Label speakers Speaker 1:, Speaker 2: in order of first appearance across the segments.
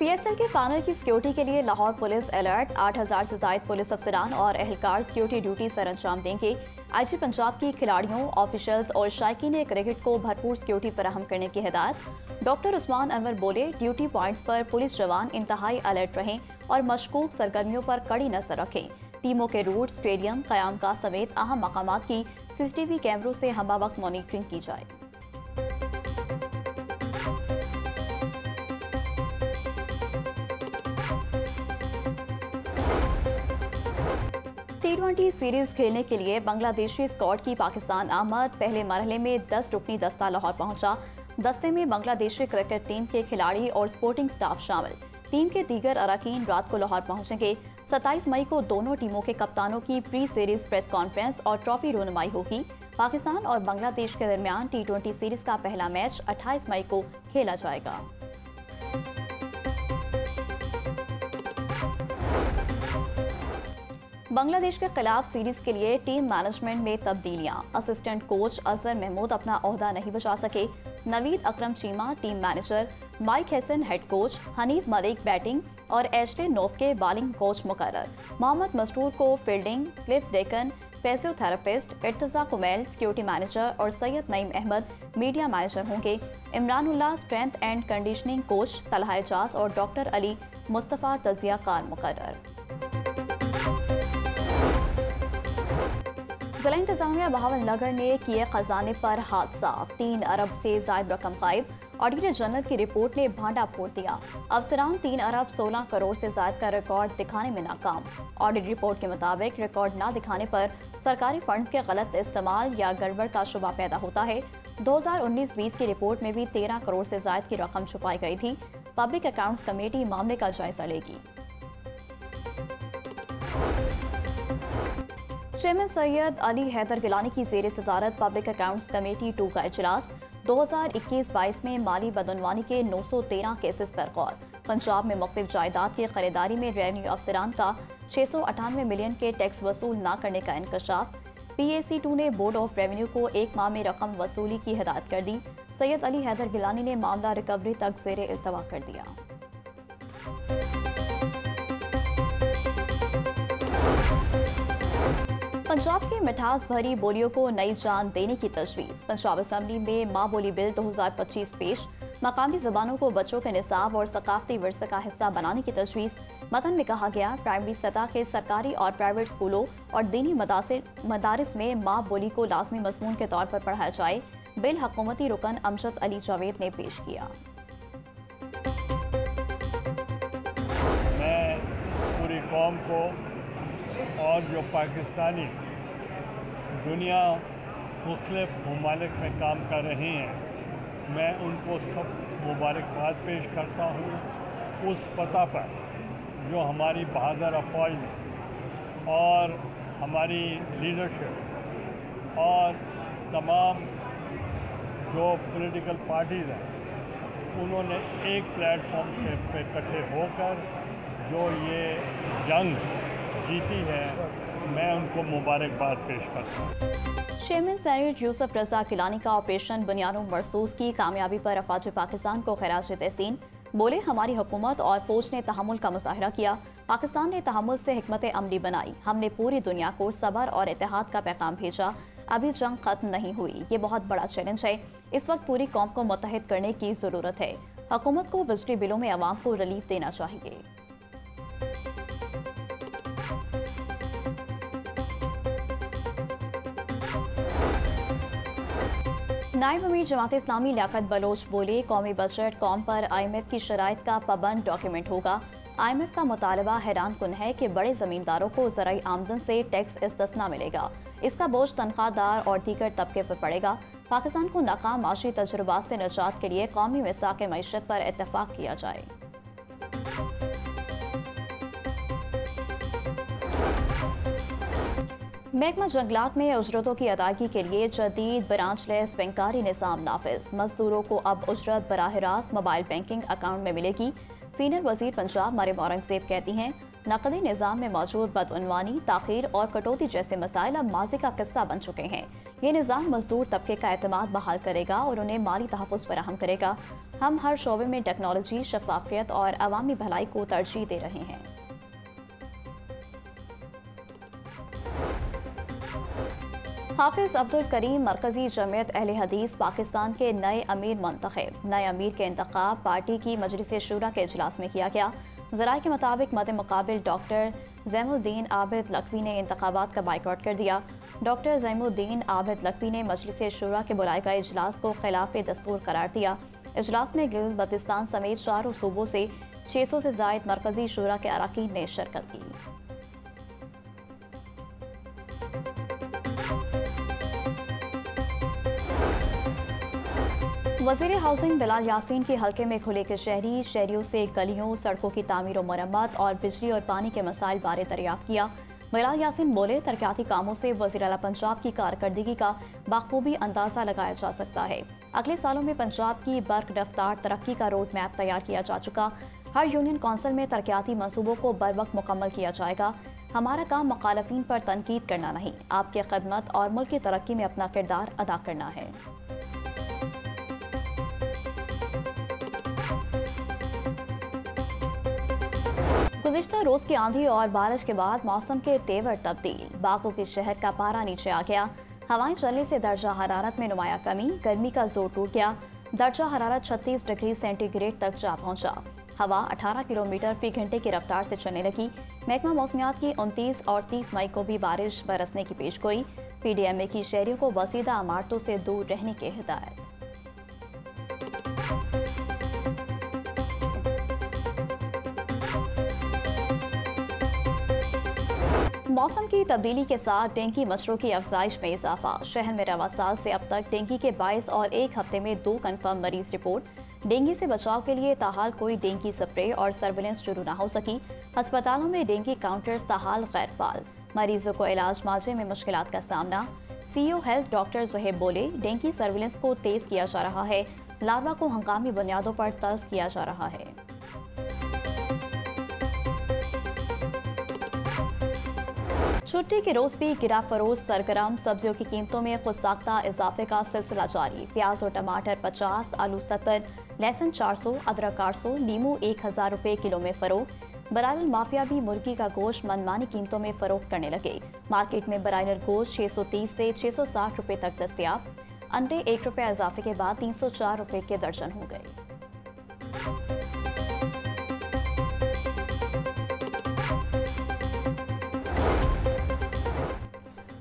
Speaker 1: PSL के final की security के लिए लाहौर पुलिस अलर्ट। 8000 से ज्यादा पुलिस अफसरान और एहलकार सिक्योरिटी ड्यूटी सर अंजाम देंगे। IG पंजाब की खिलाड़ियों, ऑफिशियल्स और शायकीन क्रिकेट को भरपूर सिक्योरिटी फराहम करने की हिदायत। डॉक्टर उस्मान अनवर बोले, ड्यूटी पॉइंट्स पर पुलिस जवान इंतहाई अलर्ट रहें और मशकूक सरगर्मियों पर कड़ी नजर रखें। टीमों के रूट, स्टेडियम, क़यामगाह समेत अहम मकामात की CCTV कैमरों से हमा वक्त मॉनिटरिंग की जाए। T20 सीरीज खेलने के लिए बांग्लादेशी स्क्वाड की पाकिस्तान आमद। पहले मरहले में 10 रुकनी दस्ता लाहौर पहुंचा। दस्ते में बांग्लादेशी क्रिकेट टीम के खिलाड़ी और स्पोर्टिंग स्टाफ शामिल। टीम के दीगर अरकान रात को लाहौर पहुंचेंगे। 27 मई को दोनों टीमों के कप्तानों की प्री सीरीज प्रेस कॉन्फ्रेंस और ट्रॉफी रोनुमाई होगी। पाकिस्तान और बांग्लादेश के दरमियान T20 सीरीज का पहला मैच 28 मई को खेला जाएगा। बांग्लादेश के खिलाफ सीरीज के लिए टीम मैनेजमेंट में तब्दीलियां। असिस्टेंट कोच अजहर महमूद अपना ओहदा नहीं बचा सके। Naveed Akram Cheema team manager, Mike Hasan head coach, Hanif Malik batting और एशले नोफके बॉलिंग कोच मुकर्रर। मोहम्मद मसरूर को fielding, Cliff Deacon physiotherapist, Irtaza Kumail security manager और सैयद नईम अहमद मीडिया मैनेजर होंगे। Imranullah strength and conditioning coach, Talha Ejaz और डॉक्टर अली मुस्तफ़ा तजिया कार मुकर्रर। जिला इंतजामिया बहावलनगर ने किए खजाने पर हाथ साफ। 3 अरब से जायद रकम गायब। ऑडिटर जनरल की रिपोर्ट ने भांडा फोड़ दिया। अफसरान 3 अरब 16 करोड़ से जायद का रिकॉर्ड दिखाने में नाकाम। ऑडिट रिपोर्ट के मुताबिक रिकॉर्ड ना दिखाने पर सरकारी फंड्स के गलत इस्तेमाल या गड़बड़ का शुबा पैदा होता है। 2019-20 की रिपोर्ट में भी 13 करोड़ से जायद की रकम छुपाई गई थी। पब्लिक अकाउंट्स कमेटी मामले का जायजा लेगी। चेयरमैन सैयद अली हैदर गिलानी की ज़ेर सदारत पब्लिक अकाउंट्स कमेटी 2 का इजलास। 2021-22 में माली बदनवानी के 913 केसेस पर गौर। पंजाब में मुख्तलिफ जायदाद की खरीदारी में रेवेन्यू अफसरान का 698 मिलियन के टैक्स वसूल न करने का इंकशाफ। PAC2 ने बोर्ड ऑफ रेवेन्यू को 1 माह में रकम वसूली की हिदायत कर दी। सैयद अली हैदर गिलानी ने मामला रिकवरी तक ज़ेर इल्तवा कर दिया। पंजाब की मिठास भरी बोलियों को नई जान देने की तजवीज़। पंजाब असम्बली में माँ बोली बिल 2025 पेश। मकामी ज़बानों को बच्चों के निसाब और सकाफती विरसे का हिस्सा बनाने की तजवीज़। मतन में कहा गया, प्राइमरी सतह के सरकारी और प्राइवेट स्कूलों और दीनी मदारिस में माँ बोली को लाजमी मज़मून के तौर पर पढ़ाया जाए। बिल हुकूमती रुकन अमजद अली जावेद ने पेश किया।
Speaker 2: मैं पूरी कौम को और जो पाकिस्तानी दुनिया मुख्तलिफ ममालिक में काम कर रहे हैं, मैं उनको सब मुबारकबाद पेश करता हूँ उस पता पर जो हमारी बहादुर अफवाज ने और हमारी लीडरशिप और तमाम जो पॉलिटिकल पार्टीज़ हैं उन्होंने एक प्लेटफॉर्म पे इकट्ठे होकर जो ये जंग जीती है, मैं उनको मुबारकबाद पेश करता हूँ।
Speaker 1: चेयरमैन सेनेट यूसुफ रजा गिलानी का ऑपरेशन बुनियाद मरसूस की कामयाबी पर अफवाज पाकिस्तान को खैराज तहसीन। बोले, हमारी हुकूमत और फौज ने तहम्मुल का मुजाहरा किया। पाकिस्तान ने तहम्मुल से हिकमत अमली बनाई। हमने पूरी दुनिया को सब्र और इत्तेहाद का पैगाम भेजा। अभी जंग खत्म नहीं हुई, ये बहुत बड़ा चैलेंज है। इस वक्त पूरी कौम को मुत्तहिद करने की ज़रूरत है। हुकूमत को बिजली बिलों में अवाम को रिलीफ देना चाहिए। नायब अमीर जमात इस्लामी लियाकत बलोच बोले, कौमी बजट कौम पर IMF की शराइत का पाबंद डॉक्यूमेंट होगा। IMF का मुतालबा हैरान कुन है कि बड़े ज़मींदारों को ज़राई आमदन से टैक्स इस्तिस्ना मिलेगा। इसका बोझ तनख्वाहदार और दीगर तबके पर पड़ेगा। पाकिस्तान को नाकाम माशी तजुर्बात से निजात के लिए कौमी मिसाक मईशत पर इत्तफाक किया जाए। महकमा जंगलात में उजरतों की अदायगी के लिए जदीद ब्रांचलेस बैंकारी निज़ाम नाफिज। मजदूरों को अब उजरत बराह रास्त मोबाइल बैंकिंग अकाउंट में मिलेगी। सीनियर वजीर पंजाब मरियम औरंगजेब कहती हैं, नकदी निज़ाम में मौजूद बदउनवानी, ताख़ीर और कटौती जैसे मसाइल अब माजी का किस्सा बन चुके हैं। ये निज़ाम मजदूर तबके का एतमाद बहाल करेगा और उन्हें माली तहफ़्फ़ुज़ फराहम करेगा। हम हर शोबे में टेक्नोलॉजी, शफाफियत और अवामी भलाई को तरजीह दे रहे हैं। हाफिज अब्दुल करीम मरकजी जमीयत अहले हदीस पाकिस्तान के नए अमीर मुंतखब। नए अमीर के इंतखाब पार्टी की मजलिस शूरा के इजलास में किया गया। ज़राए के मुताबिक मद मुकाबिल डॉक्टर ज़ैमुद्दीन आबिद लकवी ने इंतखाबात का बाइकआउट कर दिया। डॉक्टर ज़ैमुद्दीन आबिद लकवी ने मजलिस शूरा के बुलाए गए इजलास को खिलाफ दस्तूर करार दिया। इजलास में गिल बल्तिस्तान समेत 4 सूबों से 600 से ज़ायद मरकजी शूरा के अरकान ने शिरकत की। वज़ीर हाउसिंग बिलाल यासीन के हल्के में खुले के शहरियों से गलियों, सड़कों की तामीर और मरम्मत और बिजली और पानी के मसाइल बारे दरियाफ्त किया। बिलाल यासीन बोले, तरक्याती कामों से वज़ीर आला पंजाब की कारकर्दगी का बाखूबी अंदाज़ा लगाया जा सकता है। अगले सालों में पंजाब की बर्क रफ्तार तरक्की का रोड मैप तैयार किया जा चुका। हर यूनियन कौंसिल में तरक्याती मंसूबों को बर वक्त मुकम्मल किया जाएगा। हमारा काम मुखालफिन पर तनकीद करना नहीं, आपकी खदमत और मुल्क की तरक्की में अपना किरदार अदा करना है। गुज़िश्ता रोज़ की आंधी और बारिश के बाद मौसम के तेवर तब्दील। बागों के शहर का पारा नीचे आ गया। हवाएं चलने से दर्जा हरारत में नुमाया कमी। गर्मी का जोर टूट गया। दर्जा हरारत 36 डिग्री सेंटीग्रेड तक जा पहुंचा। हवा 18 किलोमीटर फी घंटे की रफ्तार से चलने लगी। महकमा मौसमियात की 29 और 30 मई को भी बारिश बरसने की पेशगोई। PDMA की शहरियों को वसीदा इमारतों से दूर रहने की हिदायत। मौसम की तब्दीली के साथ डेंगू मच्छरों की अफजाइश में इजाफा। शहर में रवा साल से अब तक डेंगू के 22 और एक हफ्ते में 2 कन्फर्म मरीज रिपोर्ट। डेंगू से बचाव के लिए ताहाल कोई डेंगू स्प्रे और सर्विलेंस शुरू न हो सकी। अस्पतालों में डेंगू काउंटर्स ताहाल गैर फाल। मरीजों को इलाज माजे में मुश्किलात का सामना। CEO हेल्थ डॉक्टर ज़ुहैब बोले, डेंगू सर्विलेंस को तेज किया जा रहा है। लार्वा को हंगामी बुनियादों पर तल्फ किया जा रहा है। छुट्टी के रोज भी गिरा फरोज सरगर्म। सब्जियों की कीमतों में खुद साख्ता इजाफे का सिलसिला जारी। प्याज और टमाटर 50, आलू 70, लहसुन 400, अदरक 800, नींबू 1000 रुपये किलो में फरोख्त। ब्रायलर माफिया भी मुर्गी का गोश्त मनमानी कीमतों में फरोख्त करने लगे। मार्केट में ब्रायलर गोश्त 630 से 660 रुपये तक दस्तयाब। अंडे 1 रुपये इजाफे के बाद 304 रुपये के दर्जन हो गए।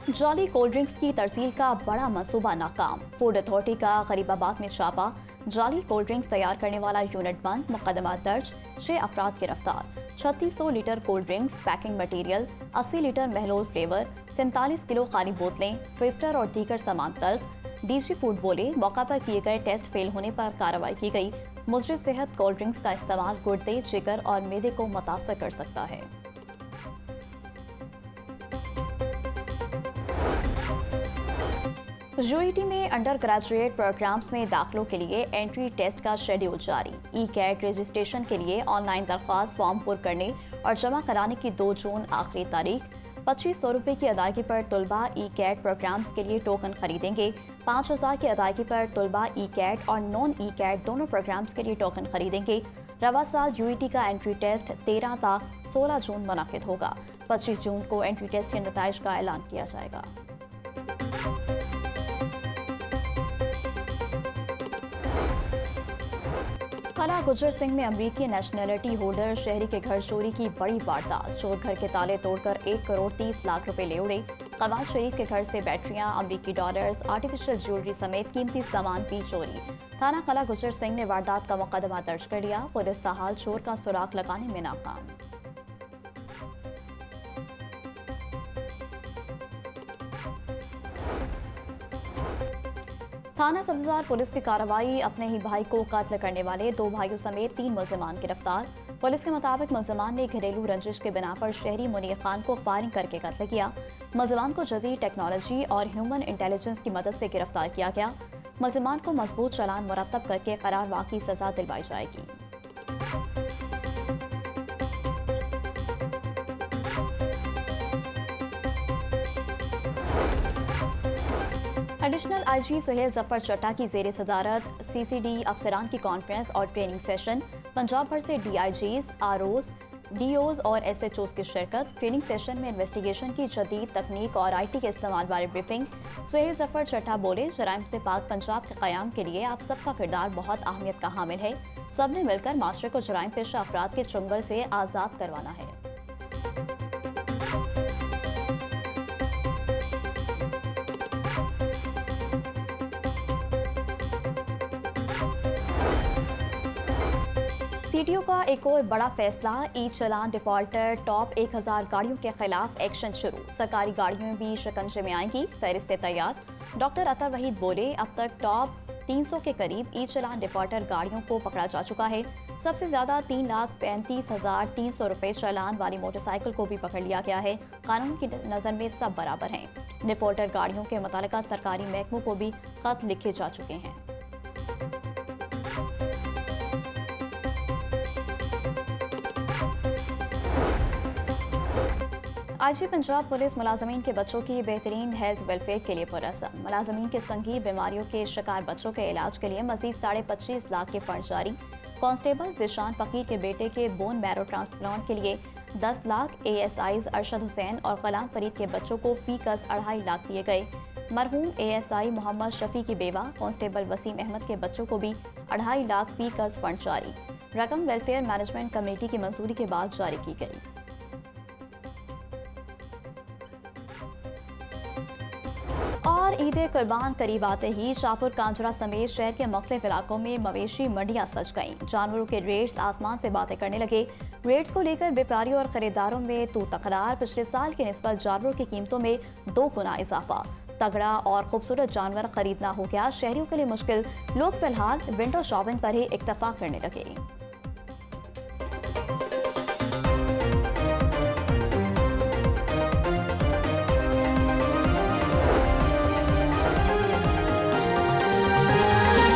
Speaker 1: जाली कोल्ड ड्रिंक्स की तरसील का बड़ा मंसूबा नाकाम। फूड अथॉरिटी का गरीबाबाद में छापा। जाली कोल्ड ड्रिंक्स तैयार करने वाला यूनिट बंद। मुकदमा दर्ज। 6 अफराद गिरफ्तार। 3600 litre cold drinks, packing material, 80 litre महलोल फ्लेवर, 47 किलो खाली बोतलें, ट्विस्टर और दीगर सामान तल्फ। DG फूड बोले, मौका पर किए गए टेस्ट फेल होने पर कार्रवाई की गई। मुजरिम सेहत कोल्ड ड्रिंक्स का इस्तेमाल गुर्दे, जिगर और मैदे को मुतासर कर सकता है। UET में अंडर ग्रेजुएट प्रोग्राम्स में दाखिलों के लिए एंट्री टेस्ट का शेड्यूल जारी। E-CAT रजिस्ट्रेशन के लिए ऑनलाइन दरख्वास्त फॉर्म पुर करने और जमा कराने की 2 जून आखिरी तारीख। 2500 रुपये की अदायगी पर तलबा E-CAT प्रोग्राम्स के लिए टोकन खरीदेंगे। 5000 की अदायगी पर तलबा E-CAT और नॉन E-CAT दोनों प्रोग्राम्स के लिए टोकन खरीदेंगे। रवा साल UET का एंट्री टेस्ट 13 ता 16 जून मुनाकिद होगा। 25 जून को एंट्री टेस्ट के नताइज का ऐलान किया जाएगा। कला गुजर सिंह में अमरीकी नेशनलिटी होल्डर शहरी के घर चोरी की बड़ी वारदात। चोर घर के ताले तोड़कर 1 करोड़ 30 लाख रुपए ले उड़े। कवाल शरीफ के घर से बैटरियां, अमरीकी डॉलर्स, आर्टिफिशियल ज्वेलरी समेत कीमती सामान भी चोरी। थाना कला गुजर सिंह ने वारदात का मुकदमा दर्ज कर लिया। पुलिस ताहाल चोर का सुराग लगाने में नाकाम। थाना सब्ज़ार पुलिस की कार्रवाई। अपने ही भाई को कत्ल करने वाले 2 भाइयों समेत 3 मुल्ज़िमान गिरफ्तार। पुलिस के मुताबिक मुल्ज़िमान ने घरेलू रंजिश के बिना पर शहरी मुनीर खान को फायरिंग करके कत्ल किया। मुल्ज़िमान को जदीद टेक्नोलॉजी और ह्यूमन इंटेलिजेंस की मदद से गिरफ्तार किया गया। मुल्ज़िमान को मजबूत चालान मुरत्तब करके करारवाई की सजा दिलवाई जाएगी। एडिशनल आईजी सुहेल जफर चट्टा की जेर सदारत सीसीडी अफसरान की कॉन्फ्रेंस और ट्रेनिंग सेशन, पंजाब भर से डीआईजीज, आरओज, डीओज और एसएचओज की शिरकत। ट्रेनिंग सेशन में इन्वेस्टिगेशन की जदीद तकनीक और आईटी के इस्तेमाल बारे ब्रीफिंग। सुहेल जफर चट्टा बोले, जराइम से पाक पंजाब के क़याम के लिए आप सबका किरदार बहुत अहमियत का हामिल है। सब ने मिलकर माशरे को जराइम पेशा अफराद के चुंगल से आज़ाद करवाना है। सीटीओ का एक और बड़ा फैसला, ई चलान डिफॉल्टर टॉप 1000 गाड़ियों के खिलाफ एक्शन शुरू। सरकारी गाड़ियों भी शिकंजे में आएंगी, फहरिस्तें तैयार। डॉक्टर अतर वहीद बोले, अब तक टॉप 300 के करीब ई चलान डिफॉल्टर गाड़ियों को पकड़ा जा चुका है। सबसे ज्यादा 3,35,300 रुपए चालान वाली मोटरसाइकिल को भी पकड़ लिया गया है। कानून की नज़र में सब बराबर हैं। डिफॉल्टर गाड़ियों के मुतालिका सरकारी महकमों को भी खत लिखे जा चुके हैं। आईजी पंजाब पुलिस मुलाजमीन के बच्चों की बेहतरीन हेल्थ वेलफेयर के लिए पुरअज़म। मुलाजमीन के संगीन बीमारियों के शिकार बच्चों के इलाज के लिए मजीद 25.5 लाख के फंड जारी। कांस्टेबल जिशान फकीर के बेटे के बोन मैरो ट्रांसप्लांट के लिए 10 लाख, एएसआईज अरशद हुसैन और गुलाम फरीद के बच्चों को फी कस 2.5 लाख दिए गए। मरहूम एएसआई मोहम्मद शफी की बेवा कांस्टेबल वसीम अहमद के बच्चों को भी 2.5 लाख फी कस फंड जारी। रकम वेलफेयर मैनेजमेंट कमेटी की मंजूरी के बाद जारी की गई। और ईद कुर्बान करीब आते ही शाहपुर कांजरा समेत शहर के मुख्तलिफ इलाकों में मवेशी मंडियां सज गईं। जानवरों के रेट्स आसमान से बातें करने लगे। रेट्स को लेकर व्यापारियों और खरीदारों में तू तकरार। पिछले साल की निस्बत जानवरों की कीमतों में 2 गुना इजाफा। तगड़ा और खूबसूरत जानवर खरीदना हो गया शहरियों के लिए मुश्किल। लोग फिलहाल विंडो शॉपिंग पर ही इक्तफा करने लगे।